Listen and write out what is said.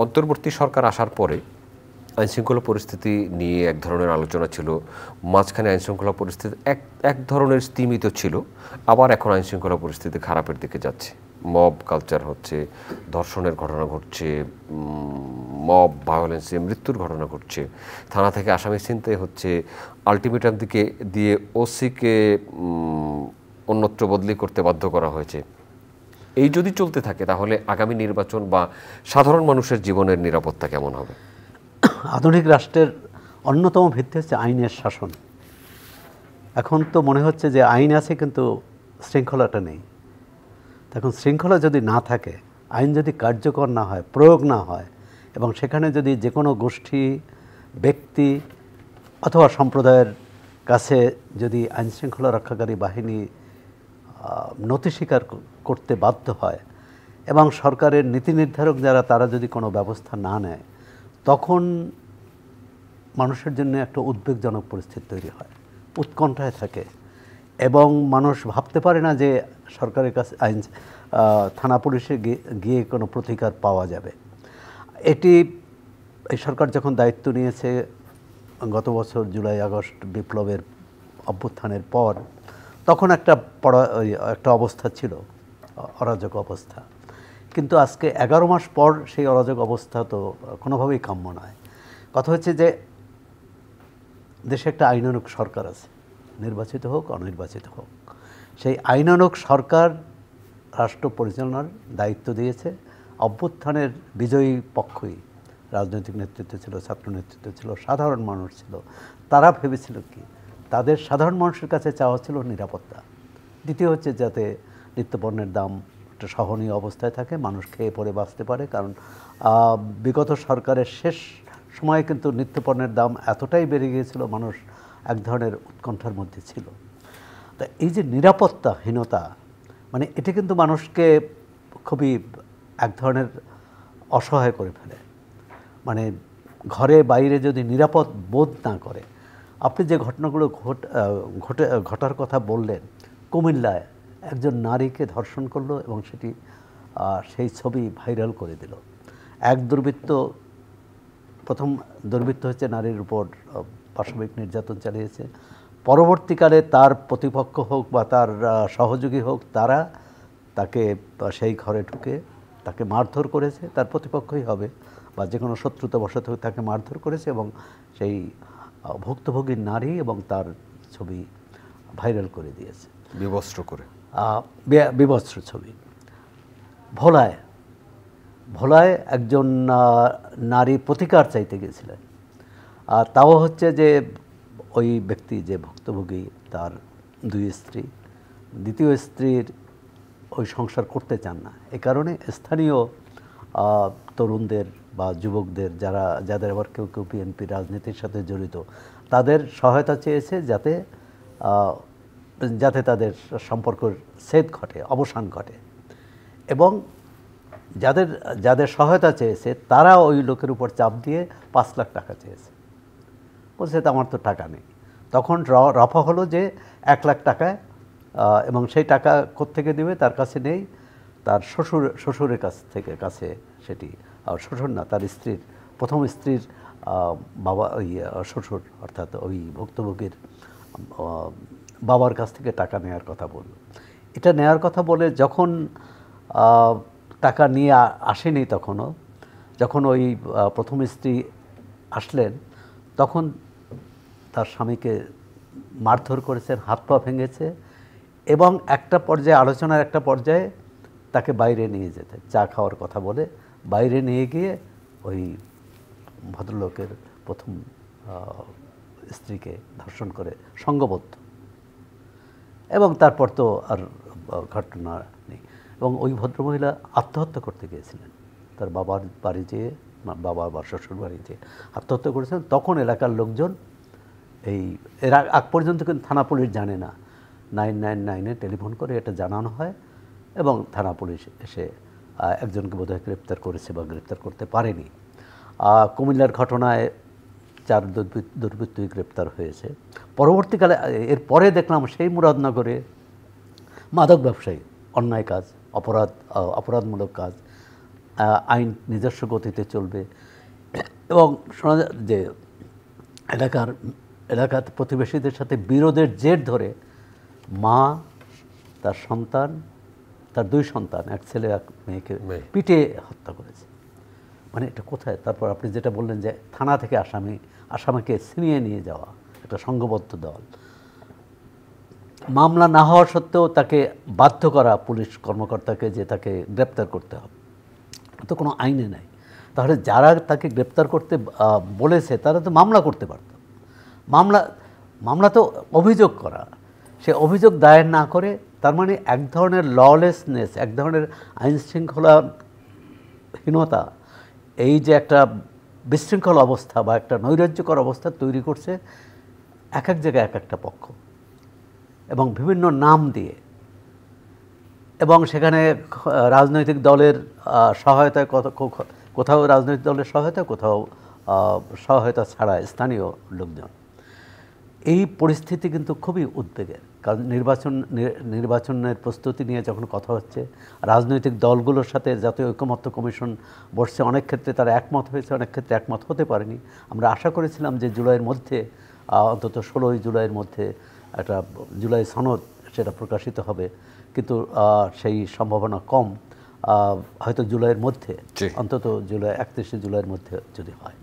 অন্তর্বর্তী সরকার আসার পরে আইনশৃঙ্খলা পরিস্থিতি নিয়ে এক ধরনের আলোচনা ছিল, মাঝখানে আইনশৃঙ্খলা পরিস্থিতি এক ধরনের স্তিমিত ছিল, আবার এখন আইনশৃঙ্খলা পরিস্থিতি খারাপের দিকে যাচ্ছে। মব কালচার হচ্ছে, ধর্ষণের ঘটনা ঘটছে, মব ভায়োলেন্সে মৃত্যুর ঘটনা ঘটছে, থানা থেকে আসামি ছিনতাই হচ্ছে, আলটিমেটাম দিয়ে ওসিকে অন্যত্র বদলি করতে বাধ্য করা হয়েছে। এই যদি চলতে থাকে তাহলে আগামী নির্বাচন বা সাধারণ মানুষের জীবনের নিরাপত্তা কেমন হবে? আধুনিক রাষ্ট্রের অন্যতম ভিত্তি হচ্ছে আইনের শাসন। এখন তো মনে হচ্ছে যে আইন আছে কিন্তু শৃঙ্খলাটা নেই। এখন শৃঙ্খলা যদি না থাকে, আইন যদি কার্যকর না হয়, প্রয়োগ না হয়, এবং সেখানে যদি যে কোনো গোষ্ঠী, ব্যক্তি অথবা সম্প্রদায়ের কাছে যদি আইনশৃঙ্খলা রক্ষাকারী বাহিনী নথি স্বীকার করতে বাধ্য হয় এবং সরকারের নীতি নির্ধারক যারা তারা যদি কোনো ব্যবস্থা না নেয়, তখন মানুষের জন্য একটা উদ্বেগজনক পরিস্থিতি তৈরি হয়, উৎকণ্ঠায় থাকে এবং মানুষ ভাবতে পারে না যে সরকারের কাছে থানা পুলিশে গিয়ে কোনো প্রতিকার পাওয়া যাবে। এই সরকার যখন দায়িত্ব নিয়েছে গত বছর জুলাই আগস্ট বিপ্লবের অভ্যুত্থানের পর, তখন একটা অবস্থা ছিল, অরাজক অবস্থা। কিন্তু আজকে 11 মাস পর সেই অরাজক অবস্থা তো কোনোভাবেই কাম্য নয়। কথা হচ্ছে যে দেশে একটা আইনানুগ সরকার আছে, নির্বাচিত হোক অনির্বাচিত হোক। সেই আইনানুগ সরকার রাষ্ট্র পরিচালনার দায়িত্ব দিয়েছে। অভ্যুত্থানের বিজয়ী পক্ষই রাজনৈতিক নেতৃত্ব ছিল, ছাত্র নেতৃত্ব ছিল, সাধারণ মানুষ ছিল। তারা ভেবেছিল কি, তাদের সাধারণ মানুষের কাছে চাওয়া ছিল নিরাপত্তা। দ্বিতীয় হচ্ছে যাতে নিত্যপণ্যের দাম একটা সহনীয় অবস্থায় থাকে, মানুষ খেয়ে পরে বাঁচতে পারে। কারণ বিগত সরকারের শেষ সময়ে কিন্তু নিত্যপণ্যের দাম এতটাই বেড়ে গিয়েছিল, মানুষ এক ধরনের উৎকণ্ঠার মধ্যে ছিল। তা এই যে নিরাপত্তাহীনতা, মানে এটা কিন্তু মানুষকে খুবই এক ধরনের অসহায় করে ফেলে। মানে ঘরে বাইরে যদি নিরাপদ বোধ না করে, আপনি যে ঘটনাগুলো ঘটার কথা বললেন, কুমিল্লায় একজন নারীকে ধর্ষণ করলো এবং সেই ছবি ভাইরাল করে দিল। প্রথম দুর্বৃত্ত হচ্ছে নারীর উপর পাশবিক নির্যাতন চালিয়েছে। পরবর্তীকালে তার প্রতিপক্ষ হোক বা তার সহযোগী হোক, তারা তাকে সেই ঘরে ঢুকে তাকে মারধর করেছে, তার প্রতিপক্ষই হবে বা যে কোনো শত্রুতাবশত তাকে মারধর করেছে এবং সেই ভুক্তভোগী নারী এবং তার ছবি ভাইরাল করে দিয়েছে, বিবস্ত্র করে, বিবস্ত্র ছবি। ভোলায় একজন নারী প্রতিকার চাইতে গেছিলেন, আর তাও হচ্ছে যে ওই ব্যক্তি যে ভুক্তভোগী, তার 2 স্ত্রী, দ্বিতীয় স্ত্রীর ওই সংসার করতে চান না। এ কারণে স্থানীয় তরুণদের বা যুবকদের, যাদের আবার কেউ কেউ বিএনপি রাজনীতির সাথে জড়িত, তাদের সহায়তা চেয়েছে যাতে তাদের সম্পর্কের ছেদ ঘটে, অবসান ঘটে। এবং যাদের সহায়তা চেয়েছে তারা ওই লোকের উপর চাপ দিয়ে 5 লাখ টাকা চেয়েছে। বলছে আমার তো টাকা নেই। তখন রফা হলো যে 1 লাখ টাকায়, এবং সেই টাকা কোত্থেকে দেবে, তার কাছে নেই, তার শ্বশুরের কাছে সেটি, শ্বশুর না, তার প্রথম স্ত্রীর বাবা, ওই শ্বশুর অর্থাৎ ওই ভুক্তভোগীর বাবার কাছ থেকে টাকা নেওয়ার কথা বলল। এটা নেওয়ার কথা বলে যখন টাকা নিয়ে আসেনি, যখন ওই প্রথম স্ত্রী আসলেন, তখন তার স্বামীকে মারধর করেছেন, হাত পা ভেঙেছে এবং আলোচনার একটা পর্যায়ে তাকে বাইরে নিয়ে যেতে, চা খাওয়ার কথা বলে বাইরে নিয়ে গিয়ে ওই ভদ্রলোকের প্রথম স্ত্রীকে ধর্ষণ করে সঙ্গবদ্ধ, এবং তারপর তো আর ঘটনা নেই। এবং ওই ভদ্রমহিলা আত্মহত্যা করতে গিয়েছিলেন, তার বাবার বাড়ি যেয়ে, বাবা বা শ্বশুর বাড়ি যেয়ে আত্মহত্যা করেছিলেন। তখন এলাকার লোকজন এর আগ পর্যন্ত কিন্তু থানা পুলিশ জানে না, 999-এ টেলিফোন করে এটা জানানো হয় এবং থানা পুলিশ এসে একজনকে বোধহয় গ্রেপ্তার করেছে বা গ্রেপ্তার করতে পারেনি। কুমিল্লার ঘটনায় 4 দুর্বৃত্তই গ্রেপ্তার হয়েছে। পরবর্তীকালে এরপরে দেখলাম সেই মুরাদনগরে মাদক ব্যবসায়ী, অন্যায় কাজ, অপরাধমূলক কাজ, আইন নিজস্ব গতিতে চলবে এবং শোনা যায় যে এলাকার প্রতিবেশীদের সাথে বিরোধের জের ধরে মা, তার সন্তান, তার 2 সন্তান, এক ছেলে এক মেয়েকে পিটে হত্যা করেছে। মানে এটা কোথায়? তারপর আপনি যেটা বললেন যে থানা থেকে আসামিকে ছিনিয়ে নিয়ে যাওয়া, একটা সংঘবদ্ধ দল, মামলা না হওয়া সত্ত্বেও তাকে বাধ্য করা পুলিশ কর্মকর্তাকে যে তাকে গ্রেপ্তার করতে হবে, তো কোনো আইনে নাই। তাহলে যারা তাকে গ্রেপ্তার করতে বলেছে তারা তো মামলা করতে পারত। মামলা তো অভিযোগ করা, সে অভিযোগ দায়ের না করে, তার মানে এক ধরনের ললেসনেস, এক ধরনের আইনশৃঙ্খলাহীনতা, এই যে একটা বিশৃঙ্খল অবস্থা বা একটা নৈরাজ্যকর অবস্থা তৈরি করছে এক এক জায়গায় এক একটা পক্ষ এবং বিভিন্ন নাম দিয়ে, এবং সেখানে রাজনৈতিক দলের সহায়তায়, কোথাও রাজনৈতিক দলের সহায়তা, কোথাও সহায়তা ছাড়া স্থানীয় লোকজন। এই পরিস্থিতি কিন্তু খুবই উদ্বেগের, কারণ নির্বাচনের প্রস্তুতি নিয়ে যখন কথা হচ্ছে, রাজনৈতিক দলগুলোর সাথে জাতীয় ঐকমত্য কমিশন বসছে, অনেক ক্ষেত্রে তারা একমত হয়েছে, অনেক ক্ষেত্রে একমত হতে পারেনি। আমরা আশা করেছিলাম যে জুলাইয়ের মধ্যে, অন্তত 16 জুলাইয়ের মধ্যে একটা জুলাই সনদ সেটা প্রকাশিত হবে, কিন্তু সেই সম্ভাবনা কম। হয়তো জুলাইয়ের মধ্যে, অন্তত 31 জুলাইয়ের মধ্যে যদি হয়।